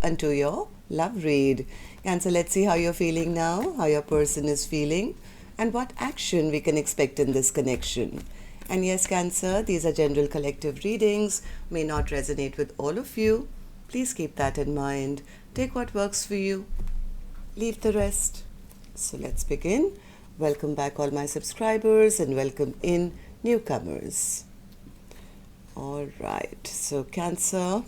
onto your love read. Cancer, let's see how you're feeling now, how your person is feeling, and what action we can expect in this connection. And yes, Cancer, these are general collective readings, may not resonate with all of you. Please keep that in mind. Take what works for you, leave the rest. So let's begin. Welcome back all my subscribers and welcome in newcomers. All right, so Cancer,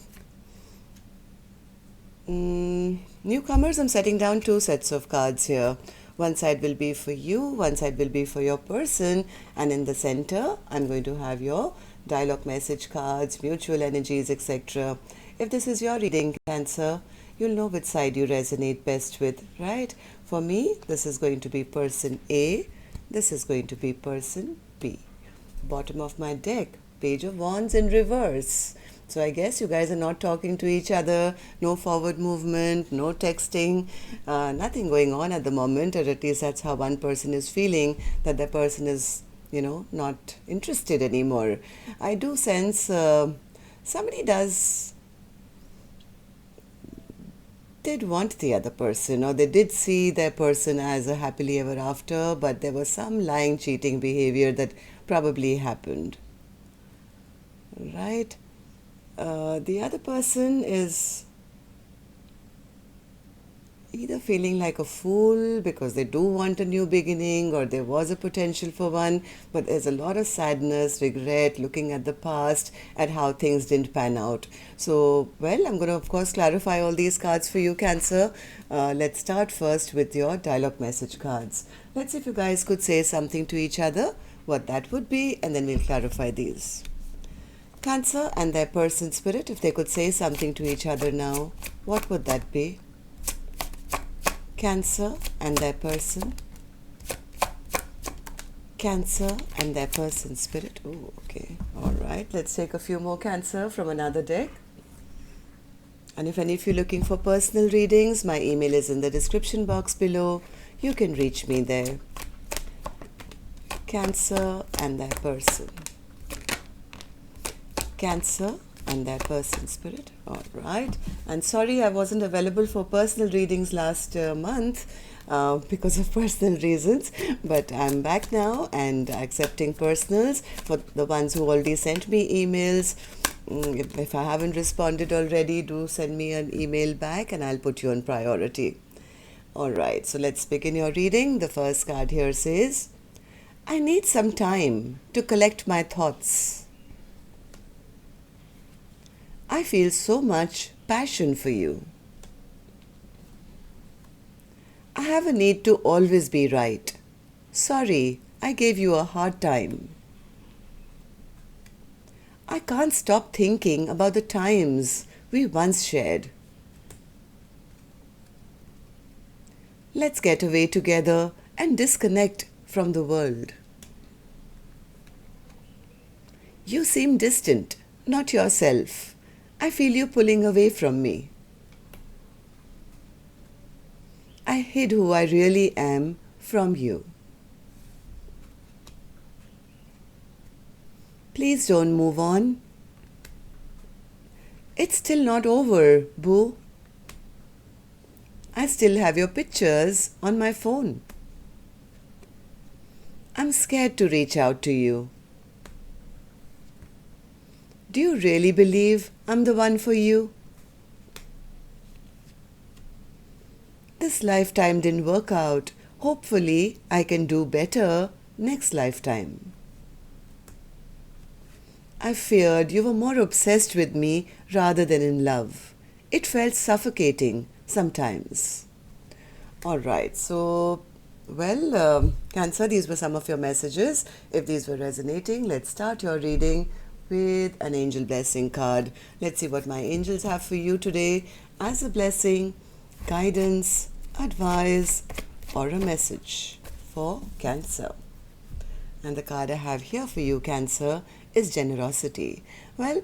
newcomers, I'm setting down 2 sets of cards here. One side will be for you, one side will be for your person, and in the center I'm going to have your dialogue message cards, mutual energies, etc. If this is your reading, Cancer, you'll know which side you resonate best with, right? For me, this is going to be person A, this is going to be person B. Bottom of my deck, Page of Wands in reverse. So I guess you guys are not talking to each other, no forward movement, no texting, nothing going on at the moment, or at least that's how one person is feeling, that the person is, not interested anymore. I do sense somebody did want the other person, or they did see their person as a happily ever after, but there was some lying, cheating behavior that probably happened. Right? The other person is either feeling like a fool because they do want a new beginning, or there was a potential for one, but there's a lot of sadness, regret, looking at the past, at how things didn't pan out. So, well, I'm going to, of course, clarify all these cards for you, Cancer. Let's start first with your dialogue message cards. Let's see if you guys could say something to each other, what that would be, and then we'll clarify these. Cancer and their person spirit, if they could say something to each other now, what would that be? Cancer and their person. Cancer and their person spirit. Oh, okay. All right. Let's take a few more Cancer from another deck. And if any of you are looking for personal readings, my email is in the description box below. You can reach me there. Cancer and their person. Cancer and their person spirit. All right. And sorry I wasn't available for personal readings last month because of personal reasons, but I'm back now and accepting personals for the ones who already sent me emails. If I haven't responded already, do send me an email back and I'll put you on priority. All right. So let's begin your reading. The first card here says, I need some time to collect my thoughts. I feel so much passion for you. I have a need to always be right. Sorry, I gave you a hard time. I can't stop thinking about the times we once shared. Let's get away together and disconnect from the world. You seem distant, not yourself. I feel you pulling away from me. I hid who I really am from you. Please don't move on. It's still not over, boo. I still have your pictures on my phone. I'm scared to reach out to you. Do you really believe I'm the one for you? This lifetime didn't work out. Hopefully, I can do better next lifetime. I feared you were more obsessed with me rather than in love. It felt suffocating sometimes. All right, so, well, Cancer, these were some of your messages. If these were resonating, let's start your reading with an angel blessing card. Let's see what my angels have for you today as a blessing, guidance, advice, or a message for Cancer. And the card I have here for you, Cancer, is generosity. Well,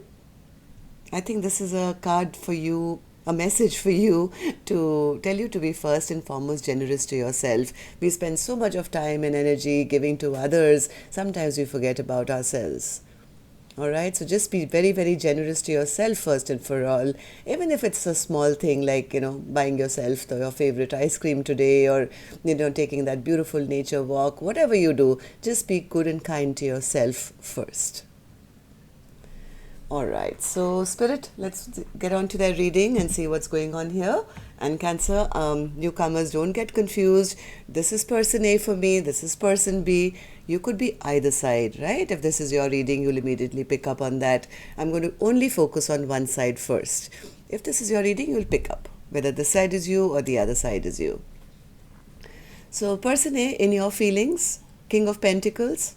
I think this is a card for you, a message for you to tell you to be first and foremost generous to yourself. We spend so much of time and energy giving to others, sometimes we forget about ourselves. All right, so just be very, very generous to yourself first and for all. Even if it's a small thing like, buying yourself your favorite ice cream today, or, taking that beautiful nature walk, whatever you do, just be good and kind to yourself first. All right, so Spirit, let's get on to their reading and see what's going on here. And Cancer, newcomers, don't get confused. This is person A for me, this is person B. You could be either side, right? If this is your reading, you'll immediately pick up on that. I'm going to only focus on one side first. If this is your reading, you'll pick up whether this side is you or the other side is you. So person A, in your feelings, King of Pentacles.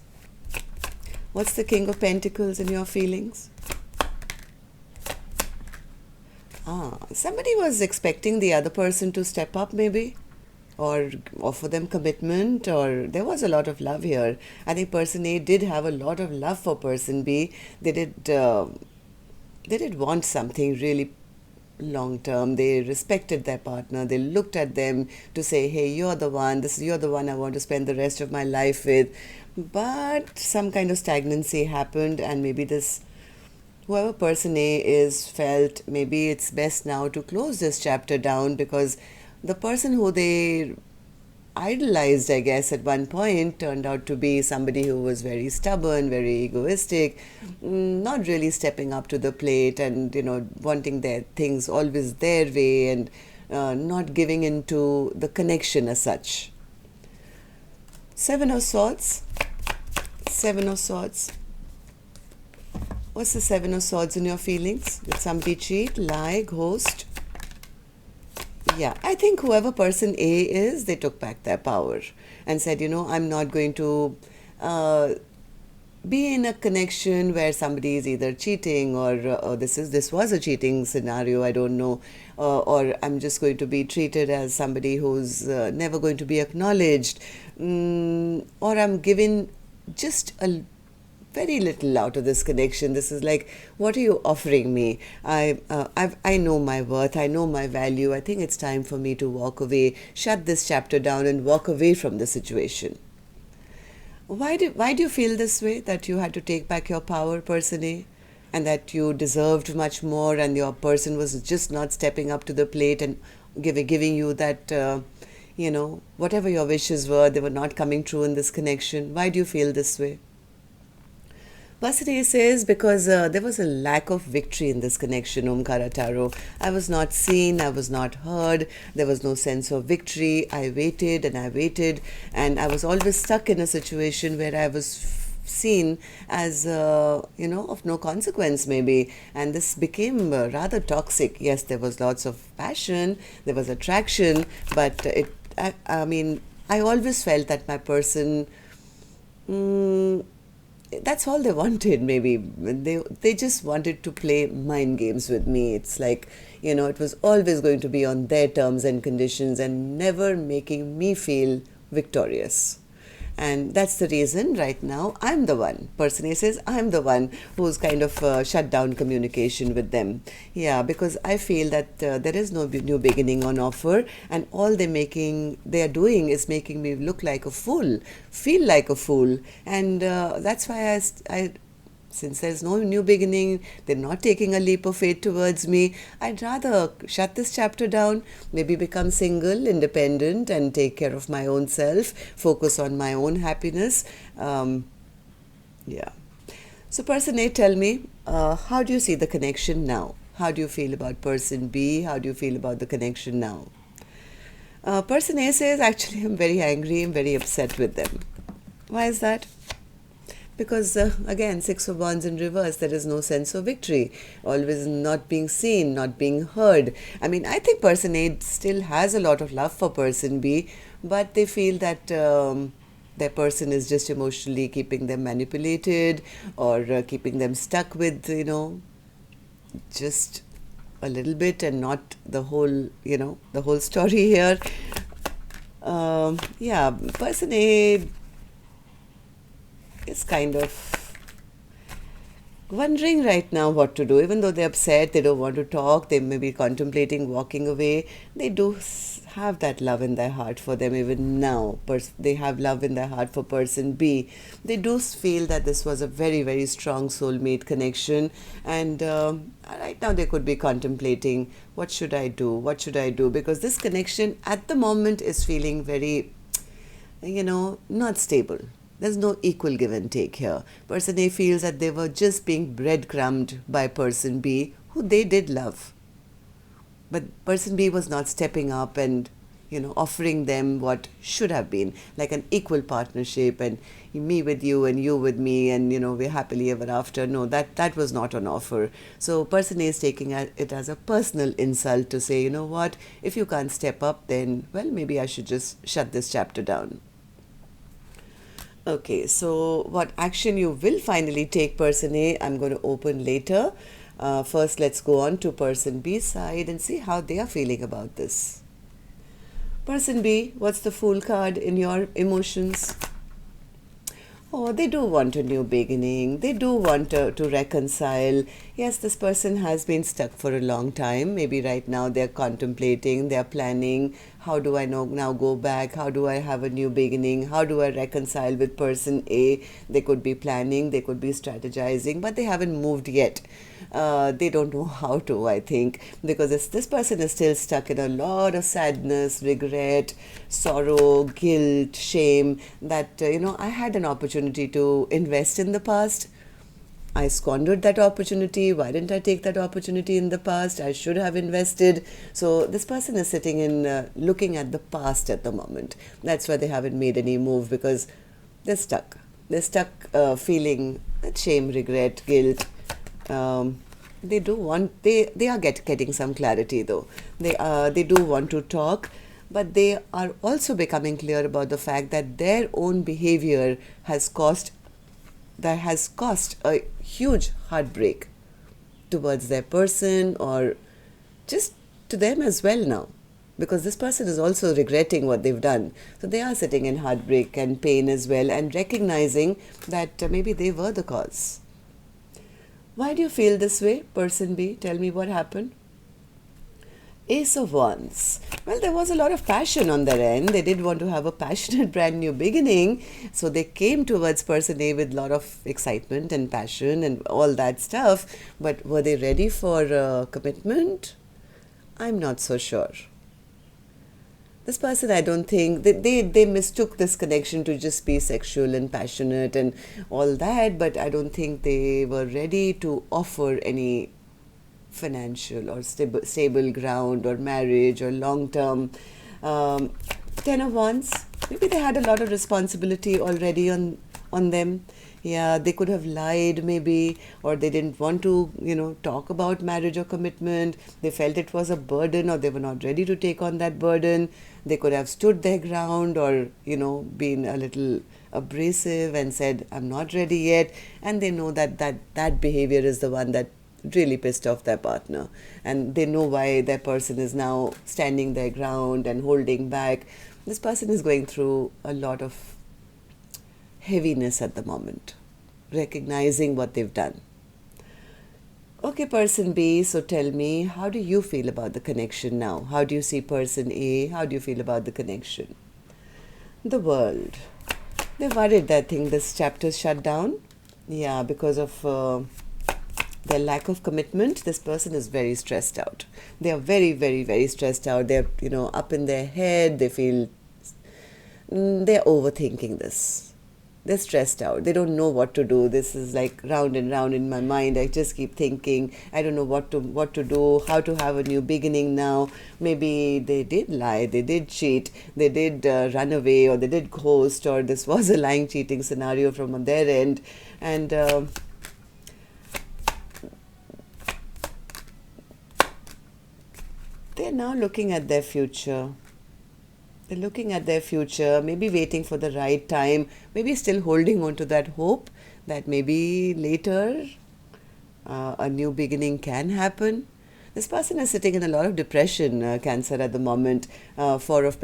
What's the King of Pentacles in your feelings? Somebody was expecting the other person to step up maybe, or offer them commitment, or there was a lot of love here. I think person A did have a lot of love for person B. They did want something really long term. They respected their partner. They looked at them to say, hey, you're the one I want to spend the rest of my life with. But some kind of stagnancy happened, and maybe whoever person A is felt maybe it's best now to close this chapter down, because the person who they idolized, I guess, at one point turned out to be somebody who was very stubborn, very egoistic, not really stepping up to the plate, and, wanting their things always their way, and not giving into the connection as such. Seven of Swords. What's the Seven of Swords in your feelings? Did somebody cheat, lie, ghost? Yeah, I think whoever person A is, they took back their power and said, I'm not going to be in a connection where somebody is either cheating, or this was a cheating scenario, I don't know, or I'm just going to be treated as somebody who's never going to be acknowledged, or I'm given just a very little out of this connection. This is like, what are you offering me? I know my worth. I know my value. I think it's time for me to walk away, shut this chapter down, and walk away from the situation. Why do you feel this way, that you had to take back your power, person A, and that you deserved much more, and your person was just not stepping up to the plate and giving you that, whatever your wishes were, they were not coming true in this connection? Why do you feel this way? Person A says, because there was a lack of victory in this connection, Omkaratarot. I was not seen, I was not heard, there was no sense of victory. I waited, and I was always stuck in a situation where I was seen as, of no consequence maybe. And this became rather toxic. Yes, there was lots of passion, there was attraction, but I always felt that my person... that's all they wanted, maybe. They just wanted to play mind games with me. It's like, it was always going to be on their terms and conditions, and never making me feel victorious. And that's the reason right now I'm the one. Person A says I'm the one who's kind of shut down communication with them. Yeah, because I feel that there is no new beginning on offer, and all they are doing is making me look like a fool, feel like a fool. And that's why since there's no new beginning, they're not taking a leap of faith towards me, I'd rather shut this chapter down, maybe become single, independent, and take care of my own self, focus on my own happiness. Yeah. So person A, tell me, how do you see the connection now? How do you feel about person B? How do you feel about the connection now? Person A says, actually, I'm very angry, I'm very upset with them. Why is that? Because, again, Six of Wands in reverse, there is no sense of victory. Always not being seen, not being heard. I think person A still has a lot of love for person B, but they feel that their person is just emotionally keeping them manipulated, or keeping them stuck with, just a little bit, and not the whole, the whole story here. Person A is kind of wondering right now what to do. Even though they're upset, they don't want to talk, they may be contemplating walking away, they do have that love in their heart for them even now. They have love in their heart for person B. They do feel that this was a very, very strong soulmate connection, and right now they could be contemplating, what should I do? What should I do? Because this connection at the moment is feeling very, not stable. There's no equal give and take here. Person A feels that they were just being breadcrumbed by person B, who they did love. But person B was not stepping up and, offering them what should have been, like an equal partnership, and me with you and you with me, and, we're happily ever after. No, that was not on offer. So person A is taking it as a personal insult to say, you know what, if you can't step up, then, well, maybe I should just shut this chapter down. Okay, so what action you will finally take, person A, I'm going to open later. First, let's go on to person B's side and see how they are feeling about this. Person B, what's the Fool card in your emotions? Oh, they do want a new beginning. They do want to reconcile. Yes, this person has been stuck for a long time. Maybe right now they're contemplating, they're planning. How do I now go back? How do I have a new beginning? How do I reconcile with person A? They could be planning, they could be strategizing, but they haven't moved yet. They don't know how to, I think, because this person is still stuck in a lot of sadness, regret, sorrow, guilt, shame, that, I had an opportunity to invest in the past. I squandered that opportunity. Why didn't I take that opportunity in the past? I should have invested. So this person is sitting in looking at the past at the moment. That's why they haven't made any move, because they're stuck. They're stuck feeling that shame, regret, guilt. They do want, they are getting some clarity though. They do want to talk, but they are also becoming clear about the fact that their own behavior has caused a huge heartbreak towards their person, or just to them as well now, because this person is also regretting what they've done. So they are sitting in heartbreak and pain as well, and recognizing that maybe they were the cause. Why do you feel this way, person B? Tell me what happened. Ace of Wands. Well, there was a lot of passion on their end. They did want to have a passionate brand new beginning. So they came towards person A with a lot of excitement and passion and all that stuff. But were they ready for commitment? I'm not so sure. This person, I don't think, they mistook this connection to just be sexual and passionate and all that, but I don't think they were ready to offer any financial or stable ground or marriage or long-term. Ten of Wands, maybe they had a lot of responsibility already on them. Yeah, they could have lied maybe, or they didn't want to, talk about marriage or commitment. They felt it was a burden, or they were not ready to take on that burden. They could have stood their ground, or, been a little abrasive and said, I'm not ready yet. And they know that behavior is the one that really pissed off their partner. And they know why their person is now standing their ground and holding back. This person is going through a lot of heaviness at the moment, recognizing what they've done. Okay, person B, so tell me, how do you feel about the connection now? How do you see person A? How do you feel about the connection? The World. They're worried that this chapter's shut down. Yeah, because of their lack of commitment. This person is very stressed out. They are very, very, very stressed out. They're, up in their head. They feel they're overthinking this. They're stressed out. They don't know what to do. This is like round and round in my mind. I just keep thinking, I don't know what to do, how to have a new beginning now. Maybe they did lie, they did cheat, they did run away, or they did ghost, or this was a lying, cheating scenario from their end. And they're now looking at their future. They're looking at their future, maybe waiting for the right time, maybe still holding on to that hope that maybe later a new beginning can happen. This person is sitting in a lot of depression, Cancer, at the moment. Four of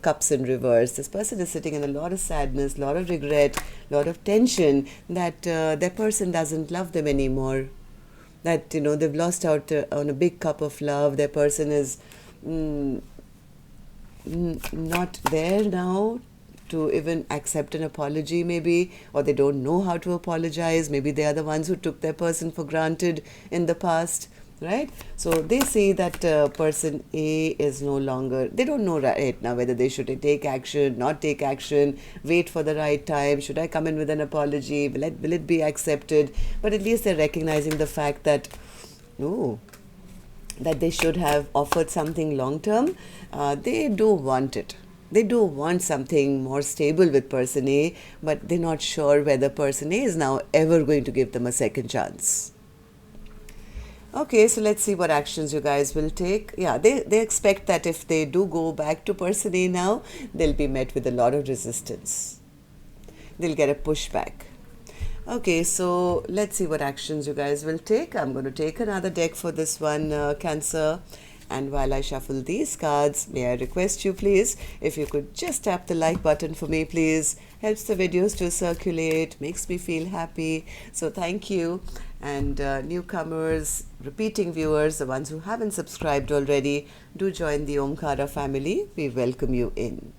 Cups in reverse. This person is sitting in a lot of sadness, lot of regret, lot of tension that their person doesn't love them anymore. That, they've lost out on a big cup of love. Their person is not there now to even accept an apology, maybe, or they don't know how to apologize. Maybe they are the ones who took their person for granted in the past, right? So they say that person A is no longer, they don't know right now whether they should take action, not take action, wait for the right time. Should I come in with an apology? Will it be accepted? But at least they're recognizing the fact that, that they should have offered something long term. They do want it. They do want something more stable with person A, but they're not sure whether person A is now ever going to give them a second chance. Okay, so let's see what actions you guys will take. Yeah, they expect that if they do go back to person A now, they'll be met with a lot of resistance. They'll get a pushback. Okay, so let's see what actions you guys will take. I'm going to take another deck for this one, Cancer. And while I shuffle these cards, may I request you, please, if you could just tap the like button for me, please. Helps the videos to circulate, makes me feel happy. So thank you. And newcomers, repeating viewers, the ones who haven't subscribed already, do join the Omkara family. We welcome you in.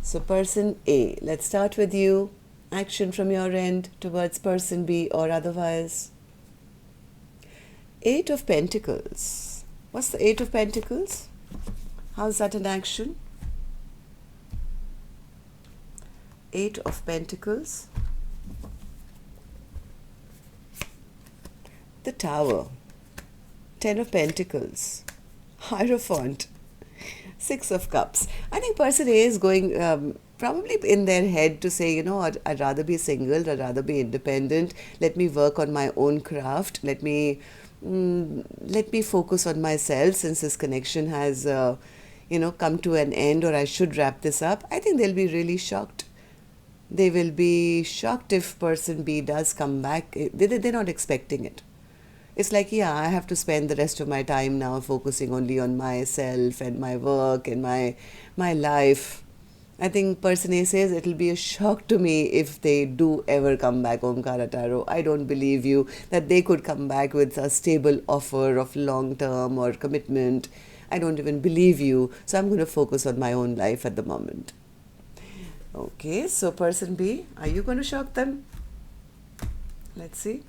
So person A, let's start with you. Action from your end towards person B or otherwise. Eight of Pentacles. What's the Eight of Pentacles? How's that an action? Eight of Pentacles. The Tower. Ten of Pentacles. Hierophant. Six of Cups. I think person A is going probably in their head to say, I'd rather be single, I'd rather be independent. Let me work on my own craft. Let me focus on myself since this connection has, come to an end, or I should wrap this up. I think they'll be really shocked. They will be shocked if person B does come back. They're not expecting it. It's like, I have to spend the rest of my time now focusing only on myself and my work and my life. I think person A says it'll be a shock to me if they do ever come back, Omkaratarot. I don't believe you that they could come back with a stable offer of long term or commitment. I don't even believe you. So I'm going to focus on my own life at the moment. Okay, so person B, are you going to shock them? Let's see.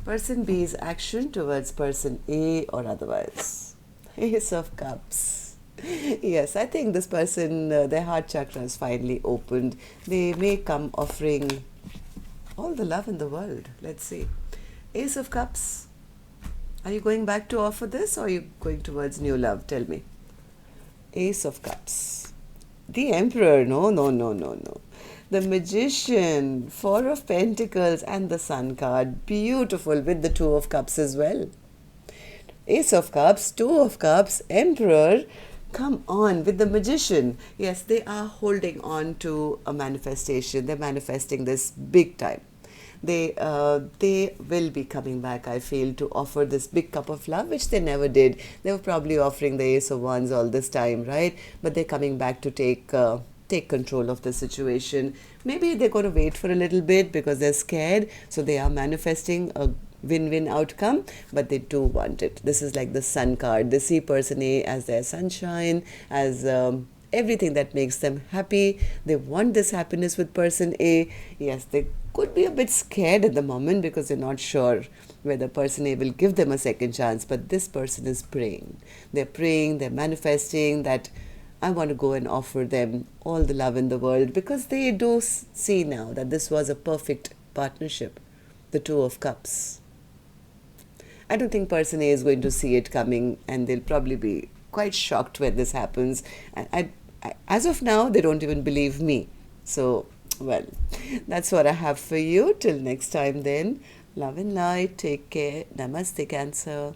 Person B's action towards person A or otherwise. Ace of Cups. Yes, I think this person, their heart chakra is finally opened. They may come offering all the love in the world. Let's see. Ace of Cups. Are you going back to offer this, or are you going towards new love? Tell me. Ace of Cups. The Emperor. No. The Magician. Four of Pentacles and the Sun card. Beautiful, with the Two of Cups as well. Ace of Cups, Two of Cups, Emperor. Come on, with the Magician. Yes, they are holding on to a manifestation. They're manifesting this big time. They will be coming back, I feel, to offer this big cup of love, which they never did. They were probably offering the Ace of Wands all this time, right? But they're coming back to take control of the situation. Maybe they're going to wait for a little bit because they're scared. So they are manifesting a win-win outcome, but they do want it. This is like the Sun card. They see person A as their sunshine, as everything that makes them happy. They want this happiness with person A. Yes, they could be a bit scared at the moment because they're not sure whether person A will give them a second chance, but this person is praying. They're praying, they're manifesting that I want to go and offer them all the love in the world, because they do see now that this was a perfect partnership, the Two of Cups. I don't think person A is going to see it coming, and they'll probably be quite shocked when this happens. As of now, they don't even believe me. So, well, that's what I have for you. Till next time then, love and light. Take care. Namaste, Cancer.